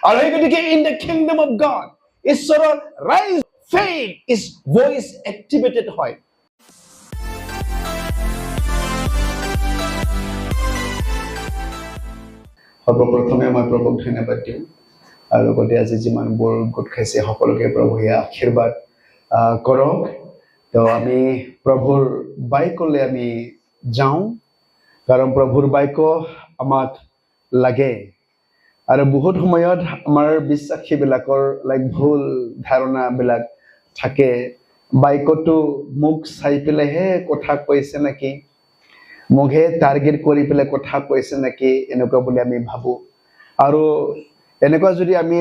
আৰু এই গতিকে in the kingdom of god ঈশ্বৰৰ ৰাইজ faith is voice activated হয় সৰ্বপ্ৰথমে মই প্ৰভুক ধন্যবাদ দিওঁ আৰু লগতে আজি যিমানবোৰ গোট খাইছে সকলোকে প্ৰভুৱে আশীৰ্বাদ কৰক তো আমি প্ৰভুৰ বাইকলৈ আমি যাওঁ কাৰণ প্ৰভুৰ বাইক আমাক লাগে আৰু বহুত সময়ত আমাৰ বিশ্বাসীবিলাকৰ ভুল ধাৰণাবিলাক থাকে বাইকটো মোক চাই পেলাইহে কথা কৈছে নেকি মুখে টাৰ্গেট কৰি পেলাই কথা কৈছে নেকি এনেকুৱা বুলি আমি ভাবো আৰু এনেকুৱা যদি আমি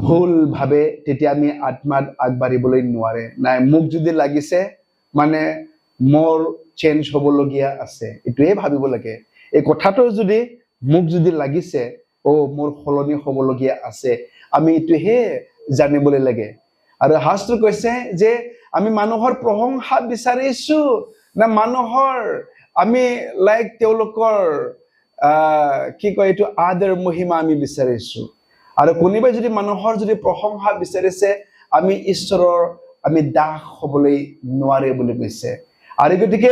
ভুল ভাবে তেতিয়া আমি আত্মাত আগবাঢ়িবলৈ নোৱাৰে নাই মোক যদি লাগিছে মানে মোৰ চেঞ্জ হ'বলগীয়া আছে এটোৱে ভাবিব লাগে এই কথাটো যদি মোক যদি লাগিছে ও মোৰ সলনি হ'বলগীয়া আছে আমি এটোহে জানিবলৈ লাগে আৰু শাস্ত্ৰ কৈছে যে আমি মানুহৰ প্ৰশংসা বিচাৰিছো না মানুহৰ আমি তেওঁলোকৰ কি কয় এইটো আদৰ মহিমা আমি বিচাৰিছো আৰু কোনোবাই যদি মানুহৰ যদি প্ৰশংসা বিচাৰিছে আমি ঈশ্বৰৰ আমি দাস হ'বলৈ নোৱাৰে বুলি কৈছে আৰু গতিকে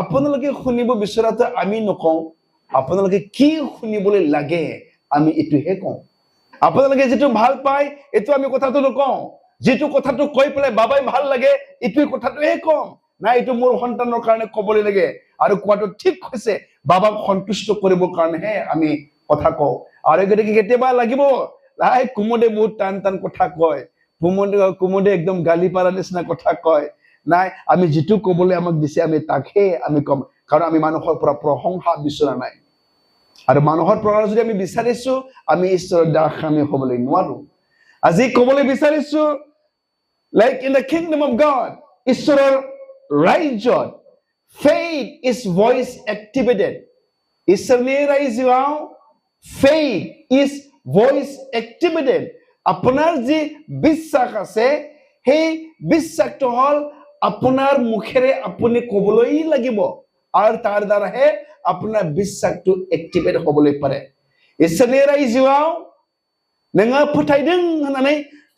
আপোনালোকে শুনিব বিচৰাটো আমি নকওঁ আপোনালোকে কি শুনিবলৈ লাগে আমি এটোহে কওঁ আপোনালোকে যেটো ভাল পায় এটো আমি কথাটো নকওঁ যেটো কথাটো কৈ পেলাই বাবাই ভাল লাগে এটোই কথাটোহে কওঁ না এটো মোৰ সন্তানৰ কাৰণে ক'বলৈ লাগে আৰু কোৱাটো ঠিক হৈছে বাবাক সন্তুষ্ট কৰিবৰ কাৰণেহে আমি কথা কওঁ আৰু গতিকে কেতিয়াবা লাগিব কুমুদে বহুত টান কথা কয় কুমুদে একদম গালি পাৰা নিচিনা কথা কয় নাই আমি যেটো ক'বলৈ আমাক দিছে আমি তাকহে আমি কম কাৰণ আমি মানুহৰ পৰা প্ৰশংসা বিচৰা নাই আৰু মানুহৰ পৰা যদি আমি বিচাৰিছো আমি ঈশ্বৰৰ দাস আমি হ'বলৈ নোৱাৰো আজি ক'বলৈ বিচাৰিছো in the kingdom of God ঈশ্বৰৰ ৰাজ্যত faith is voice activated ঈশ্বৰৰ ৰাজ্যত faith is voice activated আপোনাৰ যি বিশ্বাস আছে সেই বিশ্বাসটো হল আপোনাৰ মুখেৰে আপুনি ক'বলৈ লাগিব আৰু তাৰ দ্বাৰাহে আপোনাৰ বিশ্বাসটো এক্টিভেট হ'বলৈ পাৰে ঈশ্বৰৰ ৰাজ্যত नोङो फोथायदों होननानै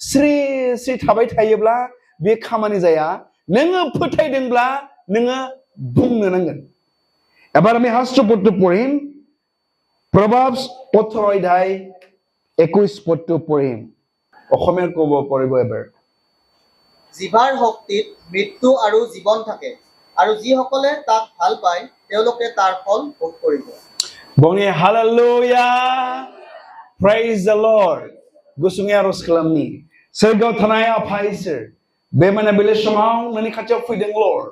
श्री श्री थाबाय थायोब्ला बे खामानि जाया नोङो फोथायदोंब्ला नोङो बुंनो नांगोन এবাৰ আমি শাস্ত্ৰ পদটো পঢ়িম প্ৰভাৱছ 18 অধ্যায় 21 পদটো পঢ়িম অসমীয়াত ক'ব পাৰিব এবাৰ জিভাৰ শক্তিত মৃত্যু আৰু জীৱন থাকে আৰু যিসকলে তাক ভাল পায় তেওঁলোকে তাৰ ফল ভোগ কৰিব বঙে hallelujah Praise the Lord. Gusungi arus kalamni. Sergau tanai apa isir. Bemana bila semau nani kacau fideng Lord.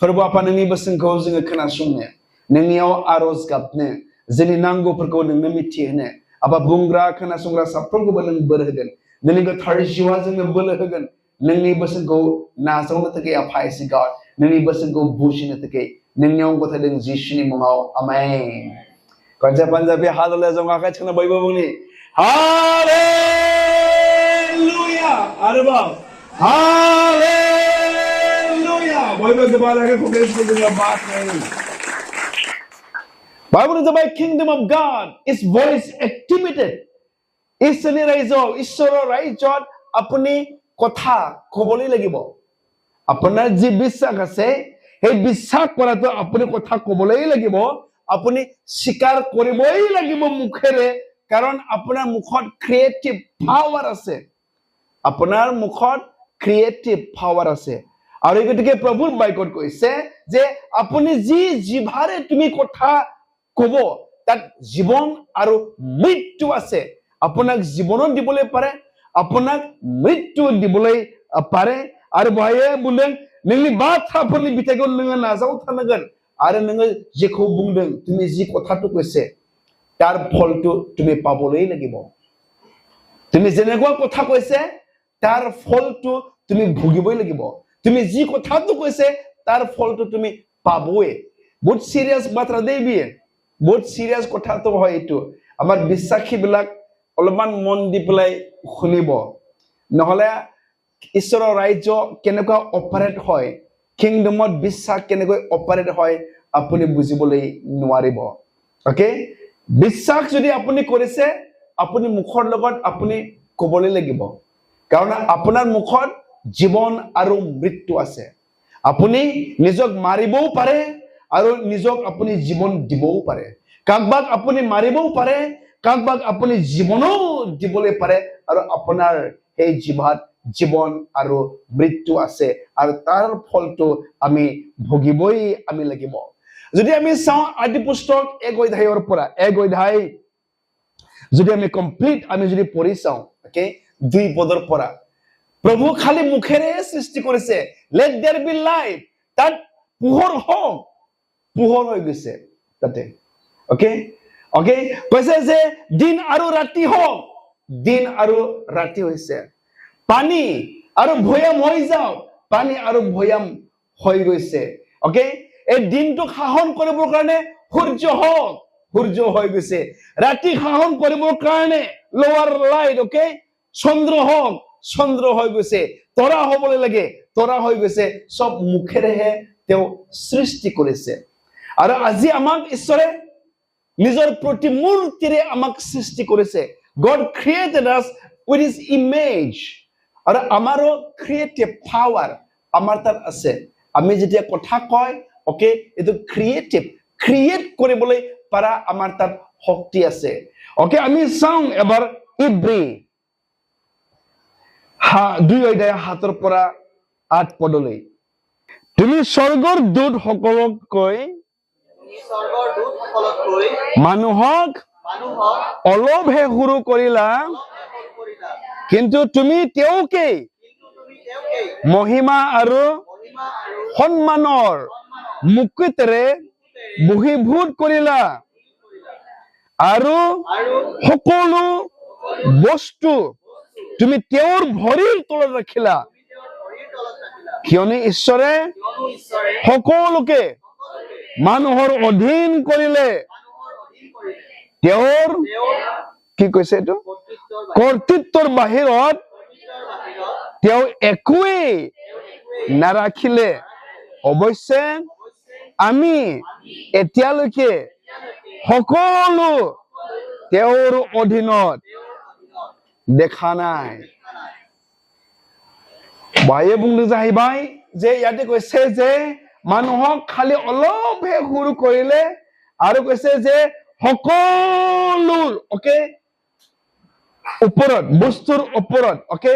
Ferbu apa nani besengkau zinga kena sungnya. Nani au arus kapne. Zini nanggo perkau nang miti hene. Apa bungra kena sungra sapung ko benang berhagan. Nani ko thari jiwa zinga berhagan. Nani besengkau nasang natake apa isir God. Nani besengkau bushi natake. Nani au ko tadeng jishini mungau. Amen. Kerja Punjabi halal zonga ka chana baibo buni hallelujah arba hallelujah baibo jabala ke kugel se dunia baat nahi Bible is about kingdom of God is voice activated isne raijo ishoro raijot apni kotha koboli lagibo apnar ji বিশ্বাস আছে এই বিশ্বাস কৰাটো আপুনি কথা কবলৈ লাগিব আপুনি স্বীকাৰ কৰিবই লাগিব মুখেৰে কাৰণ আপোনাৰ মুখত ক্ৰিয়েটিভ পাৱাৰ আছে আপোনাৰ মুখত ক্ৰিয়েটিভ পাৱাৰ আছে আৰু গতিকে প্ৰভুৰ বাইকত কৈছে যে আপুনি যি জিভাৰে তুমি কথা ক'ব তাত জীৱন আৰু মৃত্যু আছে আপোনাক জীৱন দিবলৈ পাৰে আপোনাক মৃত্যু দিবলৈ পাৰে আৰু ভাইয়ে বুলেন नोंनि बाथ्राफोरनि बिथाइखौ नोङो नाजावथारनांगोन आरो नोङो जेखौ बुंदों তুমি যি কথাটো কৈছে তাৰ ফলটো তুমি পাবলৈ লাগিব তুমি যেনেকুৱা কথা কৈছে তাৰ ফলটো তুমি ভুগিবই লাগিব তুমি যি কথাটো কৈছে তাৰ ফলটো তুমি পাবই বহুত সিৰিয়াস বাত্ৰা দেবি বহুত সিৰিয়াস কথাটো হয় এটো আমাৰ বিশ্বাসী বিলাক অলপমান মন দি পেলাই শুনিব নহলে ঈশ্বৰৰ ৰাজ্য কেনেকৈ অপাৰেট হয় কিংডমত বিশ্বাস কেনেকৈ অপাৰেট হয় আপুনি বুজিবলৈ নোৱাৰিব ওকে বিশ্বাস যদি আপুনি কৰিছে আপুনি মুখৰ লগত আপুনি ক'বলৈ লাগিব কাৰণ আপোনাৰ মুখত জীৱন আৰু মৃত্যু আছে আপুনি নিজক মাৰিবও পাৰে আৰু নিজক আপুনি জীৱন দিবও পাৰে কাকবাক আপুনি মাৰিবও পাৰে কাকবাক আপুনি জীৱনও দিবলৈ পাৰে আৰু আপোনাৰ এই জিভাত জীৱন আৰু মৃত্যু আছে আৰু তাৰ ফলটো আমি ভুগিবই আমি লাগিব যদি আমি চাওঁ আদি পুস্তক 1 অধ্যায়ৰ পৰা 1 অধ্যায় যদি আমি কমপ্লিট আমি যদি পঢ়ি চাওঁ ওকে 2 পদৰ পৰা প্ৰভু খালি মুখেৰে সৃষ্টি কৰিছে লেট देयर বি লাইট তাত পোহৰ হওক পোহৰ হৈ গৈছে তাতে ওকে ওকে কৈছে যে দিন আৰু ৰাতি হওক দিন আৰু ৰাতি হৈছে পানী আৰু ভয়াম হৈ যাও পানী আৰু ভয়াম হৈ গৈছে ওকে এই দিনটো শাসন কৰিবৰ কাৰণে সূৰ্য হওক সূৰ্য হৈ গৈছে ৰাতি শাসন কৰিবৰ কাৰণে লোৱাৰ লাইট ওকে চন্দ্ৰ হওক চন্দ্ৰ হৈ গৈছে তৰা হ'বলৈ লাগে তৰা হৈ গৈছে সব মুখেৰেহে তেওঁ সৃষ্টি কৰিছে আৰু আজি আমাক ঈশ্বৰে নিজৰ প্ৰতিমূৰ্তিৰে আমাক সৃষ্টি কৰিছে God created us with his image আৰু আমাৰো ক্ৰিয়েটিভ পাৱাৰ আমাৰ তাত আছে আমি যেতিয়া কথা কয় ওকে এটো ক্ৰিয়েটিভ ক্ৰিয়েট কৰিবলৈ পাৰা আমাৰ তাত শক্তি আছে ওকে আমি চাওঁ এবাৰ ইব্ৰী 2 অধ্যায় 7 পৰা 8 পদলৈ তুমি স্বৰ্গৰ দূত সকলতকৈ মানুহক অলপহে সৰু কৰিলা কিন্তু তুমি তেওঁকে মহিমা আৰু সন্মানৰ মুকুটেৰে বহিভূত কৰিলা আৰু সকলো বস্তু তুমি তেওঁৰ ভৰিৰ তলত ৰাখিলা কিয়নো ঈশ্বৰে সকলোকে মানুহৰ অধীন কৰিলে তেওঁৰ কি কৈছে এইটো কৰ্তৃত্বৰ বাহিৰত তেওঁ একোৱেই নাৰাখিলে অৱশ্যে আমি এতিয়ালৈকে সকলো তেওঁৰ অধীনত দেখা নাই বাইয়ে বুংলো যাহিবাই যে ইয়াতে কৈছে যে মানুহক খালি অলপহে সৰু কৰিলে আৰু কৈছে যে সকলোৰ ওকে ওপৰত বস্তুৰ ওপৰত ওকে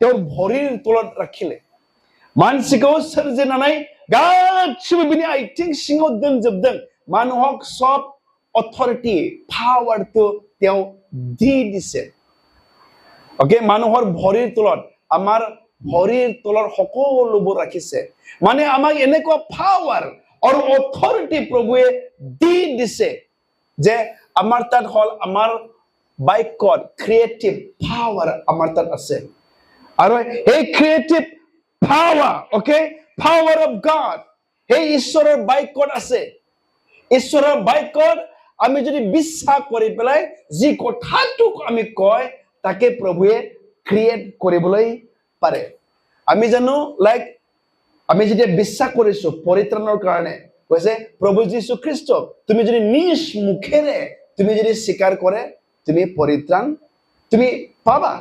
তেওঁৰ ভৰিৰ তলত ৰাখিলে मानसिखौ सोरजिनानै गासिबो बिनि आथिं सिङाव दोनजोबदों মানুহক সব অথৰিটি পাৱাৰটো তেওঁ দি দিছে ওকে মানুহৰ ভৰিৰ তলত আমাৰ ভৰিৰ তলৰ সকলোবোৰ ৰাখিছে মানে আমাক এনেকুৱা পাৱাৰ আৰু অথৰিটি প্ৰভুৱে দি দিছে যে আমাৰ তাত হল আমাৰ বাই গড ক্ৰিয়েটিভ পাৱাৰ আমাৰ তাত আছে আৰু এই creative power okay power of God hey ঈশ্বৰৰ বাইকত আছে ঈশ্বৰৰ বাইকত আমি যদি বিশ্বাস কৰি পেলাই যি কথাটো আমি কয় তাকে প্ৰভুৱে ক্ৰিয়েট কৰিবলৈ পাৰে আমি জানো লাইক আমি যেতিয়া বিশ্বাস কৰিছো পৰিত্ৰাণৰ কাৰণে কৈছে প্ৰভু যীশু খ্ৰীষ্ট তুমি যদি নিজ মুখেৰে তুমি যদি স্বীকাৰ কৰে তুমি পৰিত্ৰাণ তুমি পাবা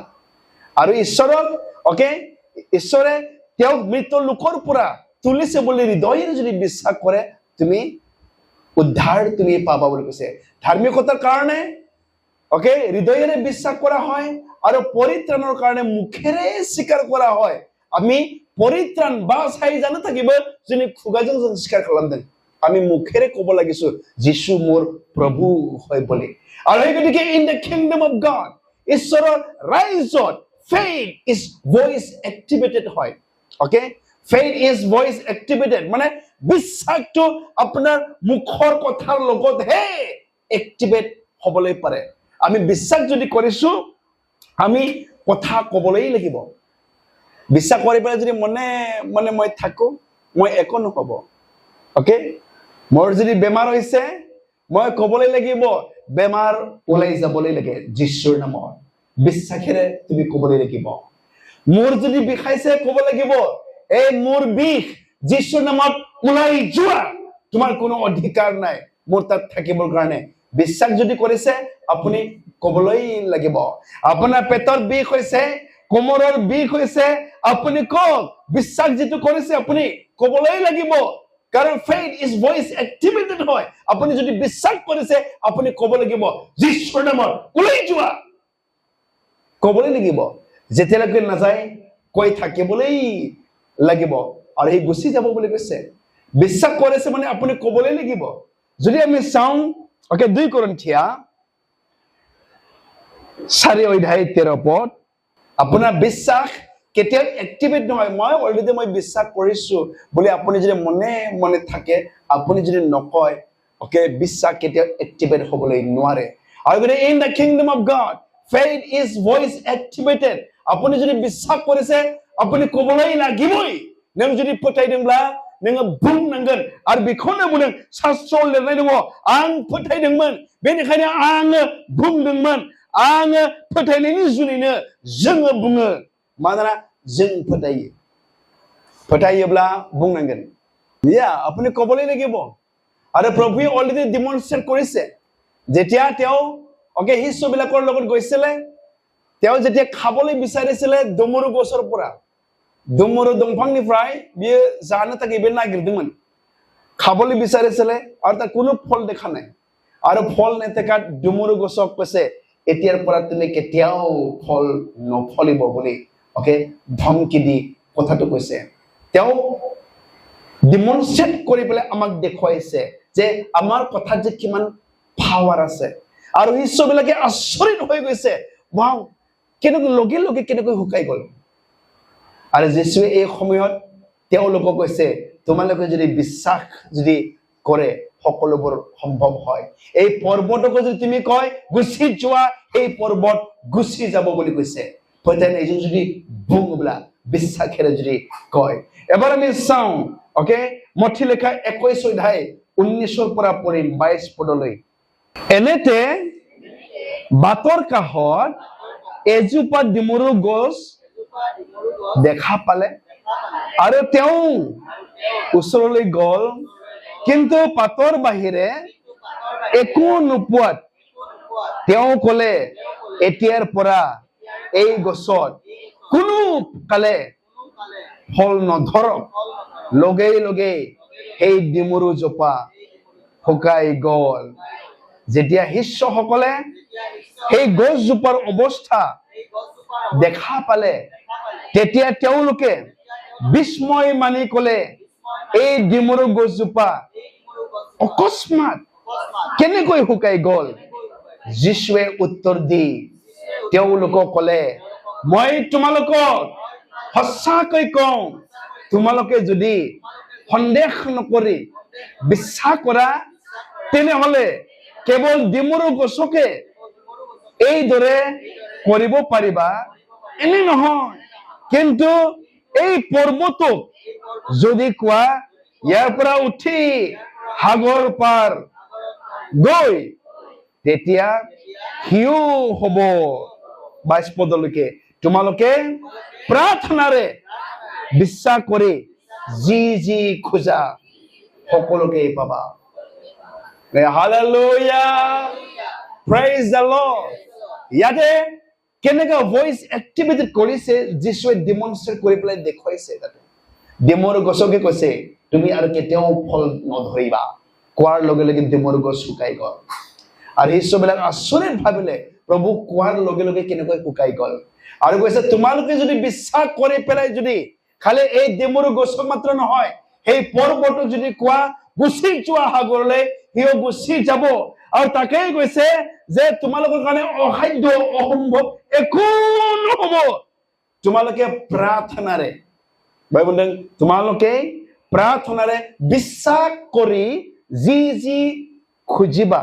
আৰু ঈশ্বৰক ওকে ঈশ্বৰে তেওঁ মৃত লোকৰ পৰা তুলিছে বুলি হৃদয়েৰে যদি বিশ্বাস কৰে তুমি উদ্ধাৰ তুমি পাবা বুলি কৈছে ধাৰ্মিকতাৰ কাৰণে ওকে হৃদয়েৰে বিশ্বাস কৰা হয় আৰু পৰিত্ৰাণৰ কাৰণে মুখেৰে স্বীকাৰ কৰা হয় আমি পৰিত্ৰাণ বা চাই জানো থাকিব যদি খুগাজং স্বীকাৰ খালামদেন আমি মুখেৰে ক'ব লাগিছো যীশু মোৰ প্ৰভু হয় বুলি আৰু এই গতিকে in the kingdom of god ঈশ্বৰৰ ৰাইজত faith is voice activated হয় okay faith is voice activated মানে বিশ্বাসটো আপোনাৰ মুখৰ কথাৰ লগত হে এক্টিভেট হ'বলৈ পাৰে আমি বিশ্বাস যদি কৰিছো আমি কথা ক'বলৈ লাগিব বিশ্বাস কৰি পেলাই যদি মনে মই থাকো মই একো নহব okay মোৰ যদি বেমাৰ হৈছে মই ক'বলৈ লাগিব বেমাৰ ওলাই যাবলৈ লাগে যীশুৰ নামত বিশ্বাসেৰে তুমি ক'বলৈ লাগিব মোৰ যদি বিষাইছে ক'ব লাগিব এই মোৰ বিষ যীশুৰ নামত ওলাই যোৱা তোমাৰ কোনো অধিকাৰ নাই মোৰ তাত থাকিবৰ কাৰণে বিশ্বাস যদি কৰিছে আপুনি ক'বলৈ লাগিব আপোনাৰ পেটৰ বিষ হৈছে কোমৰৰ বিষ হৈছে আপুনি কওক বিশ্বাস যেটো কৰিছে আপুনি ক'বলৈ লাগিব কাৰণ faith is voice activated হয় আপুনি যদি বিশ্বাস কৰিছে আপুনি ক'ব লাগিব যীশুৰ নামত ওলাই যোৱা ক'বলৈ লাগিব যেতিয়ালৈকে নাযায় কৈ থাকিবলৈ লাগিব আৰু এই গুচি যাব বুলি কৈছে বিশ্বাস কৰিছে মানে আপুনি ক'বলৈ লাগিব যদি আমি চাওঁ ওকে 2 কৰিন্থিয়া 4:13 পদ আপোনাৰ বিশ্বাস কেতিয়াও এক্টিভেট নহয় মই অলৰেডি মই বিশ্বাস কৰিছো বুলি আপুনি যদি মনে মনে থাকে আপুনি যদি নকয় ওকে বিশ্বাস কেতিয়াও এক্টিভেট হ'বলৈ নোৱাৰে আৰু যদি in the kingdom of god faith is voice activated আপুনি যদি বিশ্বাস কৰিছে আপুনি ক'বলৈ লাগিবই নং যদি फोथायदोंब्ला नोङो बुंनांगोन आरो बेखौनो बुंदों शास्त्रआव लिरनाय दङ आं फोथायदोंमोन बेनिखायनो आङो बुंदोंमोन आङो फोथायनायनि जुनैनो जोङो बुङो मानोना जों फोथायोब्ला बुंनांगोन या আপুনি ক'বলৈ লাগিব আৰু প্ৰভুৱে অলৰেডি ডিমনষ্ট্ৰেট কৰিছে যেতিয়া তেওঁ ওকে শিষ্যবিলাকৰ লগত গৈছিলে তেওঁ যেতিয়া খাবলৈ বিচাৰিছিলে ডমৰু গছৰ পৰা ডমৰু দंफांनिफ्राय बियो जानो थाखाय बे नागिरदोंमोन खाबले বিচাৰিছিলে আৰু তাৰ কোনো ফল দেখা নাই আৰু ফল নেদেখা ডমৰু গছক কৈছে এতিয়াৰ পৰা তুমি কেতিয়াও ফল নফলিব বুলি ওকে ধমকি দি কথাটো কৈছে তেওঁ ডিমনষ্ট্ৰেট কৰি পেলাই আমাক দেখুৱাইছে যে আমাৰ কথা যে কিমান পাৱাৰ আছে আৰু শিষ্যবিলাকে আচৰিত হৈ গৈছে ওয়াও কেনেকৈ লগে লগে কেনেকৈ হুকাই গ'ল আৰু যিশুৱে এই সময়ত তেওঁলোকক কৈছে তোমালোকে যদি বিশ্বাস যদি কৰে সকলোবোৰ সম্ভৱ হয় এই পৰ্বতক যদি তুমি কয় গুছি যোৱা এই পৰ্বত গুছি যাব বুলি কৈছে ফতেন এই যদি বুংবলা বিশ্বাসেৰে যদি কয় এবাৰ আমি চাওঁ ওকে মঠি লেখা 21 অধ্যায় 19 পৰা পঢ়িম 22 পদলৈ এনেতে বাতৰ কাষত এজোপা ডিমৰু গছ দেখা পালে আৰু তেওঁ ওচৰলৈ গ'ল কিন্তু পাতৰ বাহিৰে একো নোপোৱাত তেওঁ ক'লে এতিয়াৰ পৰা এই গছত কোনো কালে ফল নধৰক লগে লগে এই ডিমৰু জোপা শুকাই গ'ল যেতিয়া শিষ্যসকলে এই গছজোপাৰ অৱস্থা দেখা পালে তেতিয়া তেওঁলোকে বিস্ময় মানি ক'লে এই ডিমৰু গছজোপা অকস্মাত কেনেকৈ শুকাই গ'ল যিশুৱে উত্তৰ দি তেওঁলোকক ক'লে মই তোমালোকক সঁচাকৈ কওঁ তোমালোকে যদি সন্দেহ নকৰি বিশ্বাস কৰা তেনেহলে কেৱল ডিমৰু গছকে এই দৰে কৰিব পাৰিবা এনে নহয় কিন্তু এই পৰ্বতক যদি কোৱা ইয়াৰ পৰা উঠি সাগৰ পাৰ গৈ তেতিয়া হিও হ'ব 22 পদলৈকে তোমালোকে প্ৰাৰ্থনাৰে বিশ্বাস কৰি যি খোজা সকলোকে পাবা হালেলুয়া প্ৰেইজ দ্য লৰ্ড ইয়াতে কেনেকা ভয়েস এক্টিভেটেড কৰিছে যিশুৱে ডিমনষ্ট্ৰেট কৰি পেলাই দেখুৱাইছে তাতে ডিমৰু গছকে কৈছে তুমি আৰু কেতিয়াও ফল নধৰিবা কোৱাৰ লগে লগে ডিমৰু গছ শুকাই গ'ল আৰু শিষ্যবিলাক আচৰিত ভাবিলে প্ৰভু কোৱাৰ লগে লগে কেনেকৈ শুকাই গ'ল আৰু কৈছে তোমালোকে যদি বিশ্বাস কৰি পেলাই যদি খালি এই ডিমৰু গছক মাত্ৰ নহয় এই পৰ্বতক যদি কোৱা গুচি যোৱা সাগৰলৈ হিও গুচি যাব আৰু তাকেই কৈছে যে তোমালোকৰ কাৰণে অসাধ্য অসম্ভৱ একো নহ'ব তোমালোকে প্ৰাৰ্থনাৰে বাইবুলন তোমালোকে প্ৰাৰ্থনাৰে বিশ্বাস কৰি যি খুজিবা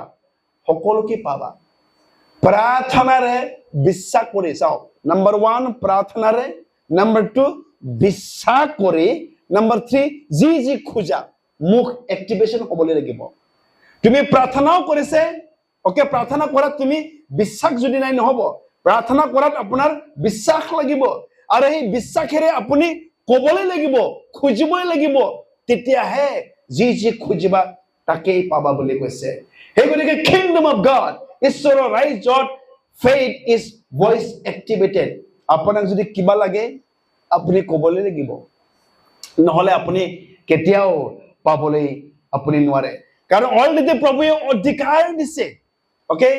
সকলোকে পাবা প্ৰাৰ্থনাৰে বিশ্বাস কৰি চাও নাম্বাৰ 1 প্ৰাৰ্থনাৰে নাম্বাৰ 2 বিশ্বাস কৰি নাম্বাৰ 3 যি খুজা মুখ এক্টিভেশন হ'বলৈ লাগিব তুমি প্ৰাৰ্থনাও কৰিছে ওকে প্ৰাৰ্থনা কৰাত তুমি বিশ্বাস যদি নাই নহব প্ৰাৰ্থনা কৰাত আপোনাৰ বিশ্বাস লাগিব আৰু এই বিশ্বাসেৰে আপুনি ক'বলৈ লাগিব খুজিবই লাগিব তেতিয়াহে যি খুজিবা তাকেই পাবা বুলি কৈছে সেই গতিকে কিংডম অফ গড ঈশ্বৰৰ ৰাজ্যত faith is voice activated. আপোনাক যদি কিবা লাগে আপুনি ক'বলৈ লাগিব, নহলে আপুনি কেতিয়াও পাবলৈ আপুনি নোৱাৰে। কাৰণ অলৰেডি প্ৰভুৱে অধিকাৰ দিছে, ওকে,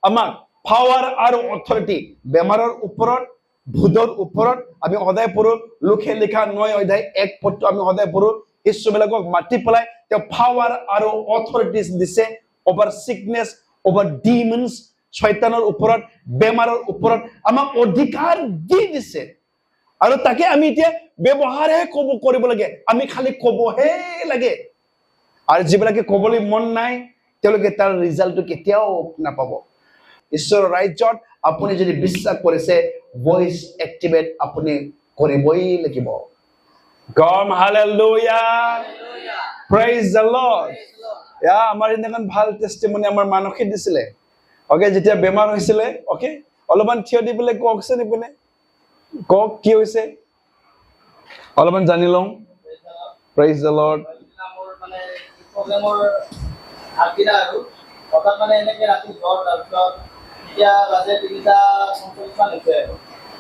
আমাক পাৱাৰ আৰু অথৰিটি বেমাৰৰ ওপৰত, ভূতৰ ওপৰত। আমি সদায় পঢ়ো লোকে লিখা 9 অধ্যায় 1 পদটো আমি সদায় পঢ়ো। ঈশ্বৰবিলাকক মাতি পেলাই তেওঁ পাৱাৰ আৰু অথৰিটিজ দিছে অভাৰ চিকনেছ, অভাৰ ডিমনছ, শয়তানৰ ওপৰত, বেমাৰৰ ওপৰত আমাক অধিকাৰ দি দিছে। আৰু তাকে আমি এতিয়া ব্যৱহাৰহে কৰিব লাগে, আমি খালি ক'বহে লাগে। আৰু যিবিলাকে ক'বলৈ মন নাই তেওঁলোকে তাৰ ৰিজাল্টটো কেতিয়াও নাপাব। ঈশ্বৰৰ ৰাজ্যত আপুনি যদি বিশ্বাস কৰিছে ভইচ এক্টিভেট আপুনি কৰিবই লাগিব। কম হালেলুয়া, প্ৰেইজ দ্য লৰ্ড। আমাৰ এনেখন ভাল টেষ্টিমনি আমাৰ মানসে দিছিলে, ওকে, যেতিয়া বেমাৰ হৈছিলে, ওকে, অলপমান থিয় দি পেলাই কওকচোন, ইপিনে কওক কি হৈছে, অলপমান জানি লওঁ। Praise the lord. মানে প্ৰগ্ৰেমৰ আগদিনা আৰু হঠাৎ মানে এনেকৈ ৰাতি জ্বৰ, তাৰপিছত এতিয়া বাজে 3:45 মান হৈছে আৰু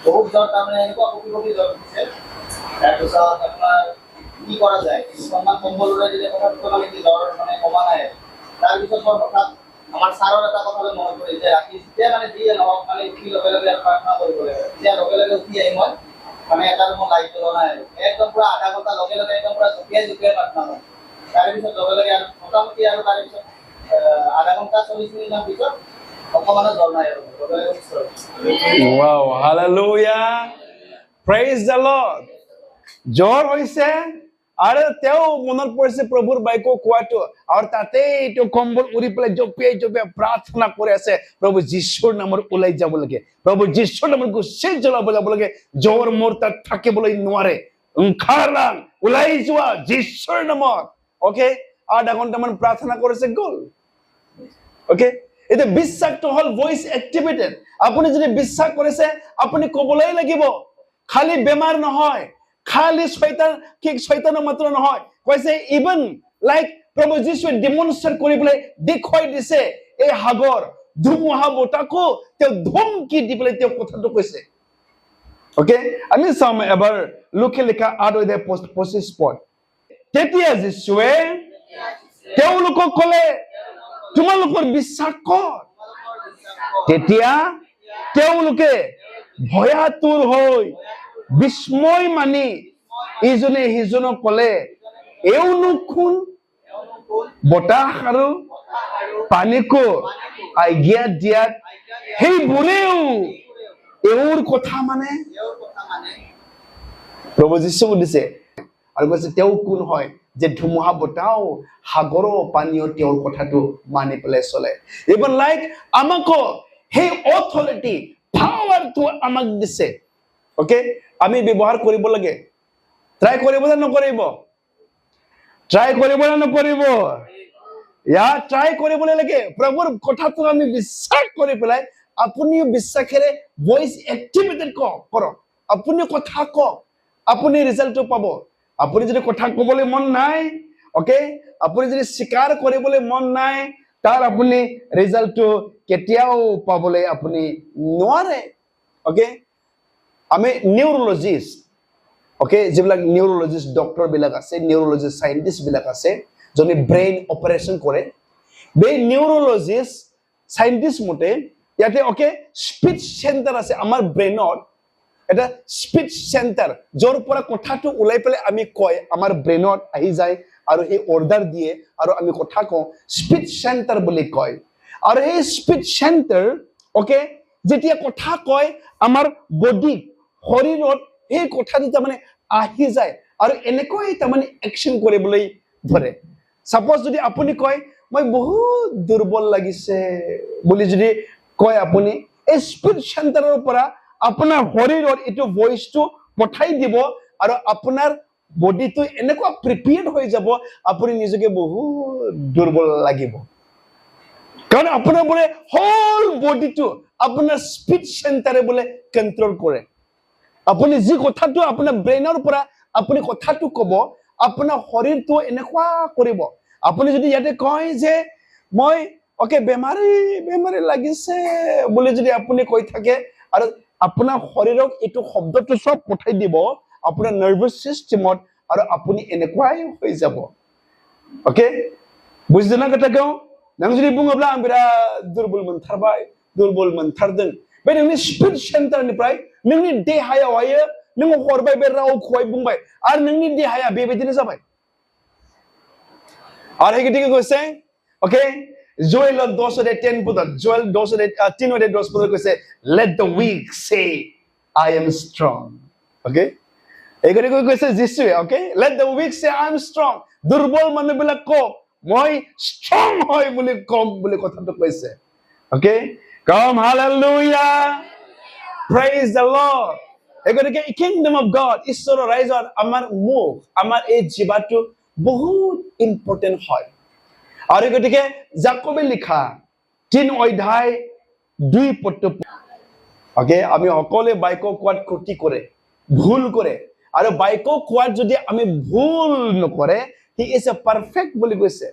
বহুত জ্বৰ, তাৰমানে এনেকুৱা কপি জ্বৰ উঠিছে। তাৰপিছত আপোনাৰ কি কৰা যায়, কিছুমান কম্বল ওলাই দিলে কথা মানে কি জ্বৰ মানে কমা নাই। তাৰপিছত মই হঠাৎ আমাৰ ছাৰৰ এটা কথালৈ মনত পৰিল যে ৰাতি যেতিয়া মানে যিয়ে নহওক মানে উঠি লগে লগে আৰু প্ৰাৰ্থনা কৰিব লাগে। তেতিয়া লগে লগে উঠি আহি মই মানে এটা ৰুমত লাইট জ্বলোৱা নাই আৰু একদম পুৰা আধা ঘণ্টা লগে লগে একদম পুৰা জঁপিয়াই প্ৰাৰ্থনা কৰোঁ। তাৰপিছত লগে লগে আৰু মোটামুটি আৰু তাৰপিছত আধা ঘণ্টা 40 মিনিটমান পিছত অকমানো জ্বৰ নাই আৰু লগে লগে সুস্থ হৈছোঁ। Wow, hallelujah. Praise the Lord. জ্বৰ হৈছে আৰু তেওঁ মনত পৰিছে প্ৰভুৰ বাক্য কোৱাটো, আৰু তাতে তেওঁ কম্বল উৰি পেলাই জঁপিয়াই জঁপিয়াই প্ৰাৰ্থনা কৰি আছে, প্ৰভু যীশুৰ নামত ওলাই যাব লাগে, প্ৰভু যীশুৰ নামত গুচি যাব লাগে, জ্বৰ মোৰ তাত থাকিবলৈ নোৱাৰে, ওলাই যোৱা যীশুৰ নামত। ওকে, আধা ঘণ্টামান প্ৰাৰ্থনা কৰিছে, গ'ল। ওকে, এতিয়া বিশ্বাসটো হ'ল ভইচ এক্টিভেটেড। আপুনি যদি বিশ্বাস কৰিছে আপুনি ক'বলৈ লাগিব, খালি বেমাৰ নহয়, খালি শয়তানৰ মাত্ৰ নহয়, কৈছে ইভেন লাইক প্ৰভু যীশুৱে ডেমনষ্ট্ৰেট কৰি পেলাই দেখুৱাই দিছে এই সাগৰ ধুমুহা বতাহকো তেওঁ ধমকি দি পেলাই তেওঁ কথাটো কৈছে। ওকে, আমি চাম এবাৰ লোকে লিখা 8 অধ্যায় 25 পদ। তেতিয়া যীশুৱে তেওঁলোকক ক'লে তোমালোকৰ বিশ্বাস কৰ। তেতিয়া তেওঁলোকে ভয়াতুৰ হৈ বিস্ময় মানি ইজনে সিজনক ক'লে, এওঁনো কোন, বতাহ আৰু পানীকো আজ্ঞা দিয়াত সেইবোৰেও এওঁৰ কথা মানে। প্ৰভু যীশু সুধিছে আৰু কৈছে তেওঁ কোন হয় যে ধুমুহা বতাহ সাগৰৰ পানীও তেওঁৰ কথাটো মানি পেলাই চলে। ইভেন লাইক আমাকো সেই অথৰিটি পাৱাৰটো আমাক দিছে। ওকে, আমি ব্যৱহাৰ কৰিব লাগে। ট্ৰাই কৰিব নে নকৰিব? ট্ৰাই কৰিব নে নকৰিব? ট্ৰাই কৰিবলৈ লাগে। প্ৰভুৰ কথাটো আমি বিশ্বাস কৰি পেলাই আপুনিও বিশ্বাসেৰে ভইচ এক্টিভেটেড কৰক, আপুনি কথা কওক, আপুনি ৰিজাল্টটো পাব। আপুনি যদি কথা ক'বলৈ মন নাই, ওকে, আপুনি যদি স্বীকাৰ কৰিবলৈ মন নাই, তাৰ আপুনি ৰিজাল্টটো কেতিয়াও পাবলৈ আপুনি নোৱাৰে। ওকে, আমি নিউৰলজিষ্ট, ওকে, যিবিলাক নিউৰলজিষ্ট ডক্টৰ বিলাক আছে, নিউৰলজিষ্ট চাইণ্টিষ্ট বিলাক আছে, যোনে ব্ৰেইন অপাৰেশ্যন কৰে, এই নিউৰলজিষ্ট চাইণ্টিষ্ট মতে ইয়াতে ওকে স্পীচ চেণ্টাৰ আছে আমাৰ ব্ৰেইনত, এটা স্পীচ চেণ্টাৰ, য'ৰ পৰা কথাটো ওলাই পেলাই আমি কয় আমাৰ ব্ৰেইনত আহি যায় আৰু সেই অৰ্ডাৰ দিয়ে আৰু আমি কথা কওঁ, স্পীচ চেণ্টাৰ বুলি কয়। আৰু সেই স্পীচ চেণ্টাৰ ওকে যেতিয়া কথা কয় আমাৰ বডিত, শৰীৰত সেই কথাটো তাৰমানে আহি যায় আৰু এনেকৈ তাৰমানে একশ্যন কৰিবলৈ ধৰে। সাপোজ যদি আপুনি কয় মই বহুত দুৰ্বল লাগিছে বুলি যদি কয়, আপুনি এই স্পীচ চেণ্টাৰৰ পৰা আপোনাৰ শৰীৰত এইটো ভইচটো পঠাই দিব আৰু আপোনাৰ বডিটো এনেকুৱা প্ৰিপেয়াৰ্ড হৈ যাব, আপুনি নিজকে বহুত দুৰ্বল লাগিব। কাৰণ আপোনাৰ বোলে হোল বডিটো আপোনাৰ স্পীচ চেণ্টাৰে বোলে কণ্ট্ৰল কৰে। আপুনি যি কথাটো আপোনাৰ ব্ৰেইনৰ পৰা আপুনি কথাটো ক'ব, আপোনাৰ শৰীৰটো এনেকুৱা কৰিব। আপুনি যদি ইয়াতে কয় যে মই ওকে বেমাৰী লাগিছে বুলি যদি আপুনি কৈ থাকে আৰু আপোনাৰ শৰীৰক এইটো শব্দটো সব পঠাই দিব আপোনাৰ নাৰ্ভাছ সিস্টেমত আৰু আপুনি এনেকুৱাই হৈ যাব ওকে বুঝিदों ना खोथाखौ नों जुदि बुङोब्ला आं बिराद दुर्बल मोनथारदों बे नोंनि स्पिच सेन्टारनिफ्राय नोंनि देहायावहाय नों हरबाय बे रावखौहाय बुंबाय आरो नोंनि देहाया बेबायदिनो जाबाय आरो हेगेटिंग কৈছে ओके Joel 2:10 Joel 3:10 কৈছে let the weak say I am strong okay এইগৰি কৈছে যিশুৱে okay let the weak say I am strong দুৰ্বল মানুহবিলাক কওক মই strong হয় বুলি কম বুলি কথাটো কৈছে okay come hallelujah praise the Lord এগৰিকে kingdom of God ঈশ্বৰৰ ৰাজ্যৰ আমাৰ মুখ আমাৰ এই জীৱাটো বহুত ইম্পৰ্টেন্ট হয় আৰু গতিকে যাকোবে লিখা 3 অধ্যায় 2 পদ ওকে আমি সকলে বাইক কোৱাত ক্ষতি কৰে ভুল কৰে আৰু বাইক কোৱাত যদি আমি ভুল নকৰে হি ইজ এ পাৰফেক্ট বুলি কৈছে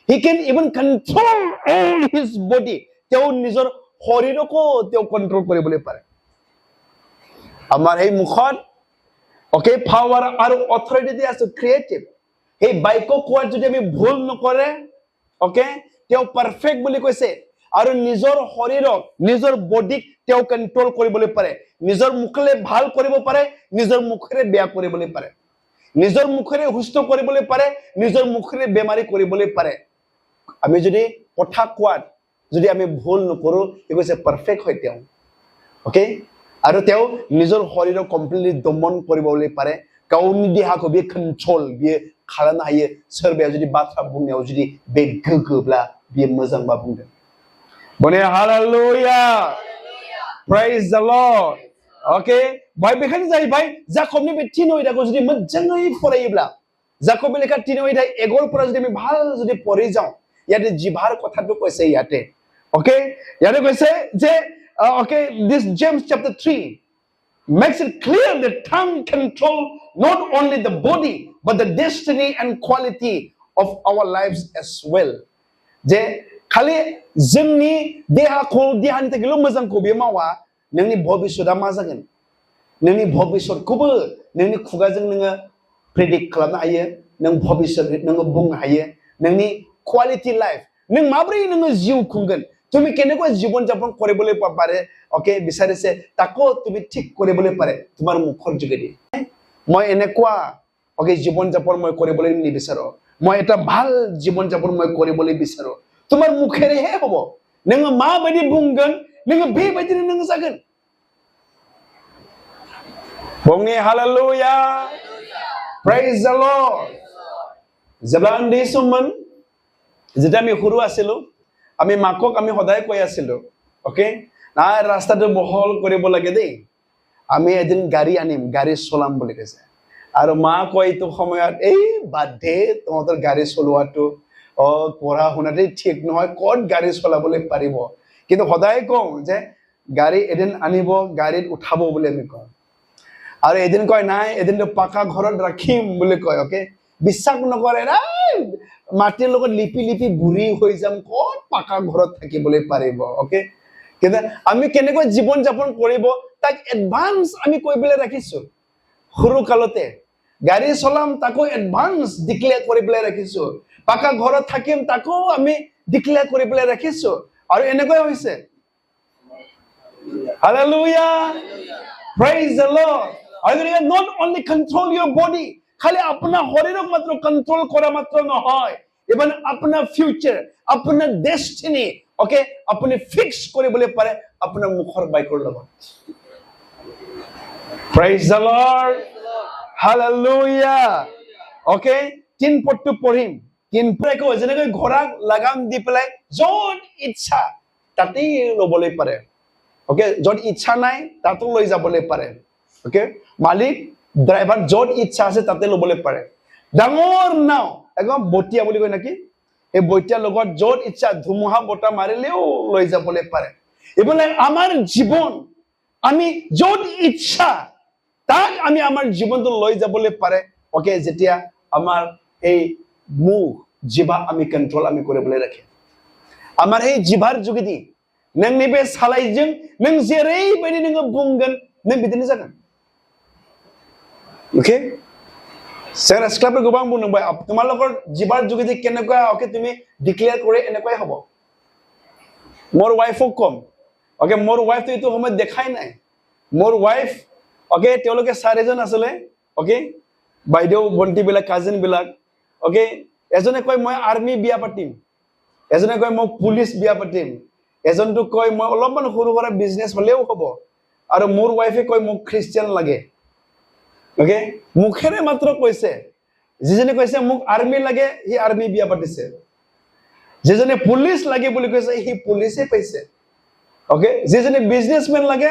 he can even control all his body তেওঁ নিজৰ শৰীৰকো তেওঁ কন্ট্ৰোল কৰিবলৈ পাৰে আমাৰ এই মুখত ওকে পাৱাৰ আৰু অথৰিটি আছে ক্ৰিয়েটিভ এই বাইক কোৱাত যদি আমি ভুল নকৰে ওকে তেওঁ পাৰফেক্ট বুলি কৈছে আৰু নিজৰ শৰীৰক নিজৰ বডিক তেওঁ কন্ট্ৰোল কৰিবলৈ পাৰে নিজৰ মুখলে ভাল কৰিব পাৰে নিজৰ মুখৰে বেয়া কৰিবলৈ পাৰে নিজৰ মুখৰে সুস্থ কৰিবলৈ পাৰে নিজৰ মুখৰে বেমাৰী কৰিবলৈ পাৰে আমি যদি কথা কোৱাত যদি আমি ভুল নকৰো ই কৈছে পাৰফেক্ট হয় তেওঁ ওকে আৰু তেওঁ নিজৰ শৰীৰক কমপ্লিটলি দমন কৰিবলৈ পাৰে गावनि देहाखौ बे कन्ट्रोल बे खालामनो हायो सोरबाया जुदि बाथ्रा बुंनायाव जुदि बे गोगोब्ला बे मोजांबा बुंदों बने hallelujah praise the Lord okay भाई बेखायनो जाहैबाय जाकबनि बे 3 अध्यायखौ जुदि मोजाङै फरायोब्ला जाकबनि लेखा 3 अध्याय 11 পৰা যদি আমি ভাল যদি পঢ়ি যাওঁ ইয়াতে জিভাৰ কথাটো কৈছে ইয়াতে ओके ইয়াতে কৈছে যে okay this James chapter 3 makes it clear that tongue control not only the body but the destiny and quality of our lives as well जे खालि जोंनि देहानि थाखायल' मोजांखौ बे मावा नोंनि भबिष्यतआ मा जागोन नोंनि भबिष्यतखौबो नोंनि खुगाजों नोङो प्रेडिक्ट खालामनो हायो नों भबिष्यत नोङो बुंनो हायो नोंनि क्वालिटी लाइफ नों माब्रै नोङो जिउ खुंगोन তুমি কেনেকৈ জীৱন যাপন কৰিবলৈ পাৰে ওকে বিচাৰিছে তাকো তুমি ঠিক কৰিবলৈ পাৰে তোমাৰ মুখৰ যোগেদি মই এনেকুৱা ওকে জীৱন যাপন মই কৰিবলৈ নিবিচাৰো মই এটা ভাল জীৱন যাপন মই কৰিবলৈ বিচাৰো তোমাৰ মুখেৰেহে হ'ব नोङो माबायदि बुंगोन नोङो बेबायदिनो नोङो जागोन बुंनि हालेलुया praise the Lord जेब्ला उन्दै सममोन যেতিয়া আমি সৰু আছিলো আমি মাকক আমি সদায় কৈ আছিলো ওকে না ৰাস্তাটো বহল কৰিব লাগে দেই আমি এদিন গাড়ী আনিম গাড়ী চলাম বুলি কৈছে আৰু মা কয়তো সময়ত এই বাদে তোমাদেৰ গাড়ী চলোৱাটো পঢ়া শুনাতে ঠিক নহয় ক'ত গাড়ী চলাবলৈ পাৰিব কিন্তু সদায় কওঁ যে গাড়ী এদিন আনিব গাড়ীত উঠাব বুলি আমি কওঁ আৰু এদিন কয় নাই এদিনটো পাকা ঘৰত ৰাখিম বুলি কয় ওকে বিশ্বাস নকৰে নাই মাটিৰ লগত লিপি লিপি বুঢ়ী হৈ যাম ক'ত পাকা ঘৰত থাকিবলৈ পাৰিব ওকে কিন্তু আমি কেনেকৈ জীৱন যাপন কৰিব তাক এডভান্স আমি কৰিবলৈ ৰাখিছো সৰু কালতে গাড়ী চলাম তাকো এডভান্স ডিক্লেয়াৰ কৰিবলৈ ৰাখিছো পাকা ঘৰত থাকিম তাকো আমি ডিক্লেয়াৰ কৰিবলৈ ৰাখিছো আৰু এনেকৈ হৈছে হালেলুয়া praise the Lord আৰু not only control your body খালি আপোনাৰ শৰীৰক মাত্ৰ কন্ট্ৰোল কৰা মাত্ৰ নহয় ইভেন আপোনাৰ ফিউচাৰ আপোনাৰ ডেষ্টিনি ওকে আপুনি ফিক্স কৰিবলৈ পাৰে আপোনাৰ মুখৰ বাইকৰ লগত praise the Lord hallelujah okay তিন পদটো পঢ়িম তিন পদটো যেনেকৈ ঘোঁৰাক লাগাম দি পেলাই য'ত ইচ্ছা তাতেই ল'বলৈ পাৰে ওকে য'ত ইচ্ছা নাই তাতো লৈ যাবলৈ পাৰে ওকে মালিক ড্ৰাইভাৰ য'ত ইচ্ছা আছে তাতে ল'বলৈ পাৰে ডাঙৰ নাও একদম বটিয়া বুলি কয় নেকি এই বটিয়া লগত য'ত ইচ্ছা ধুমুহা বতাহ মাৰিলেও লৈ যাবলৈ পাৰে এইবিলাক আমাৰ জীৱন আমি য'ত ইচ্ছা তাক আমি আমাৰ জীৱনটো লৈ যাবলৈ পাৰে ওকে যেতিয়া আমাৰ এই মুখ জিভা আমি কন্ট্ৰোল আমি কৰিবলৈ ৰাখে आमार हे जिभार जुगिदि नोंनि बे सालायजों नों जेरैबायदि नोङो बुंगोन नों बिदिनो जागोन ओके सेंग्रा सिख्लाफोर गोबां बुंबाय তোমালোকৰ জিভাৰ যোগেদি কেনেকুৱা ওকে তুমি ডিক্লেয়াৰ কৰে এনেকুৱাই হ'ব মোৰ ওয়াইফক কম ওকে মোৰ ওয়াইফ তো এইটো সময় দেখাই নাই মোৰ ওয়াইফ ওকে তেওঁলোকে চাৰিজন আছিলে ওকে বাইদেউ ভন্টি বিলাক কাজিন বিলাক ওকে এজনে কয় মই আৰ্মি বিয়া পাতিম এজনে কয় মই পুলিচ বিয়া পাতিম এজনটো কয় মই অলপমান সৰু সৰু বিজনেছ হলেও হ'ব আৰু মোৰ ওয়াইফে কয় মোক খ্ৰীষ্টিয়ান লাগে ওকে মুখেৰে মাত্ৰ কৈছে যিজনে কৈছে মোক আৰ্মি লাগে হি আৰ্মি বিয়া পাতিছে যিজনে পুলিচ লাগে বুলি কৈছে হি পুলিচে পাইছে ওকে যিজনে বিজনেছমেন লাগে